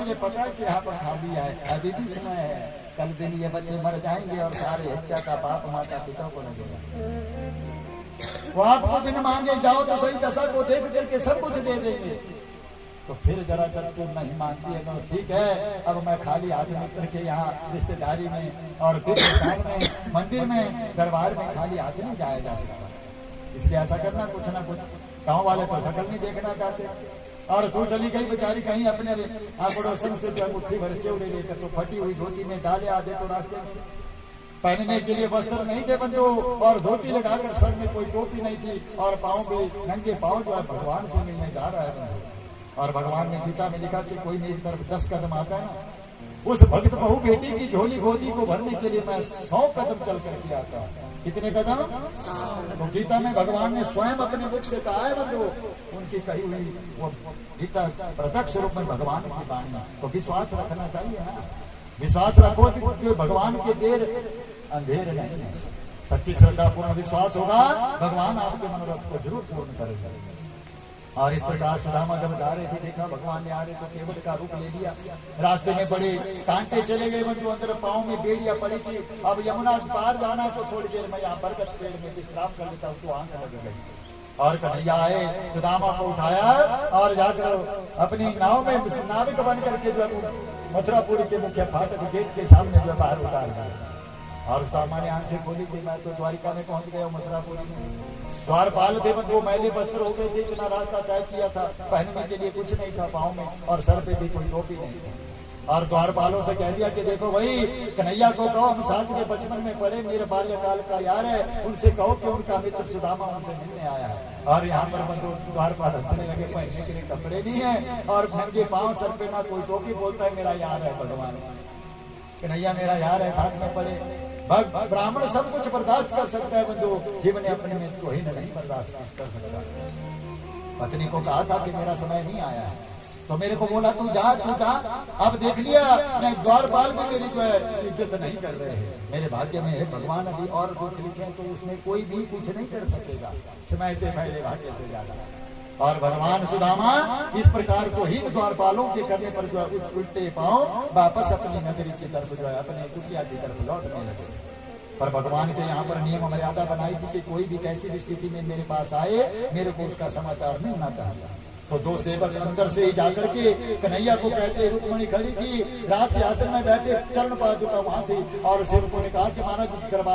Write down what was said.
मुझे पता है कि यहाँ पर खाली है, अभी भी समय है, कल दिन ये बच्चे मर जाएंगे और सारे हत्या का पाप माता पिता को लगेगा। वो आपको बिन मांगे जाओ तो सही, दशा को देख करके सब कुछ दे देंगे। तो फिर जरा जब तुम नहीं मानती है तो ठीक है, अब मैं खाली हाथ मित्र के यहाँ रिश्तेदारी में और फिर में मंदिर में दरबार में खाली हाथ नहीं जाया जा सकता। इसलिए ऐसा करना, कुछ ना कुछ गाँव वाले तो शकल नहीं देखना चाहते। और तू चली गई बेचारी कहीं अपने पड़ोसन से जो मुट्ठी भर चेवड़े लेकर, तो फटी हुई धोती में डाले आधे तो रास्ते में, पहनने के लिए वस्त्र नहीं थे बंधु, और धोती लगाकर सर में कोई टोपी नहीं थी, और पाँव पे नंगे पाँव जो है भगवान से मिलने जा रहा है बंधु। और भगवान ने गीता में लिखा कि कोई मेरी तरफ 10 कदम आता है ना, उस भक्त बहू बेटी की झोली गोदी को भरने के लिए मैं 100 कदम चल करके आता हूँ। कितने कदम? तो गीता में भगवान ने स्वयं अपने मुख से कहा है बंधु, उनकी कही हुई वो गीता प्रत्यक्ष रूप में भगवान की वाणी। तो विश्वास रखना चाहिए ना, विश्वास रखो कि भगवान के देर अंधेर नहीं है। सच्ची श्रद्धा पूर्ण विश्वास होगा, भगवान आपके मनोरथ को जरूर पूर्ण करेगा। और इस प्रकार सुदामा जब जा रहे थे, देखा भगवान ने आ रहे तो केवट का रूप ले लिया। रास्ते में बड़े कांटे चले गए बंधु, अंदर पाँव में बेड़ियां पड़ी थी। अब यमुना पार जाना है तो थोड़ी देर में यहाँ बरगद पेड़ में विश्राम कर लेता हूँ, तो आंख लग गई। और कन्हैया आए, सुदामा को उठाया और जाकर अपनी नाव में नाविक बन करके जो मथुरापुरी के मुख्य फाटक गेट के सामने जो बाहर उतार दिया। और सुदामा ने आंखें खोली थी, मैं तो द्वारिका में पहुंच गया, मथुरापुरी में। द्वारपाल थे बंधु, मैले वस्त्र हो गए थे, इतना रास्ता तय किया था, पहनने के लिए कुछ नहीं था पाँव में, और सर पे भी कोई टोपी नहीं थी। और द्वारपालों से कह दिया कि देखो भाई, कन्हैया को कहो हम साथ में बचपन में पढ़े, मेरे बाल्यकाल का यार है, उनसे कहो कि उनका मित्र सुदामा उनसे मिलने आया है। और यहाँ पर बंधु द्वारपाल हंसने लगे, पहनने के लिए कपड़े नहीं है और नंगे पाँव, सर पे ना कोई टोपी, बोलता है मेरा यार है भगवान, कन्हैया मेरा यार है, साथ में पढ़े। ब्राह्मण सब कुछ बर्दाश्त कर सकता है बंधु, जीवन अपने में को ही नहीं बर्दाश्त कर सकता। पत्नी को कहा था कि मेरा समय नहीं आया है, तो मेरे को बोला तू जा। अब देख लिया, मैं द्वारपाल भी मेरी जो है इज्जत नहीं कर रहे हैं। मेरे भाग्य में है भगवान अभी और दुख लिखे तो उसमें कोई भी कुछ नहीं कर सकेगा, समय से पहले भाग्य से ज्यादा। और भगवान सुदामा इस प्रकार को ही द्वारपालों के करने पर जो है उल्टे पांव वापस अपनी नगरी की तरफ जो है अपने कुटिया की तरफ लौटने लगे। पर भगवान के यहाँ पर नियम मर्यादा बनाई थी कि कोई भी कैसी भी स्थिति में मेरे पास आए, मेरे को उसका समाचार मिलना चाहता। तो 2 सेवक अंदर से ही जाकर के कन्हैया को कहते, रुक्मणी खड़ी थी, राज सिंहासन में बैठे, चरण पादुका वहां थी, और सेवकों ने कहा कि महाराज दरबार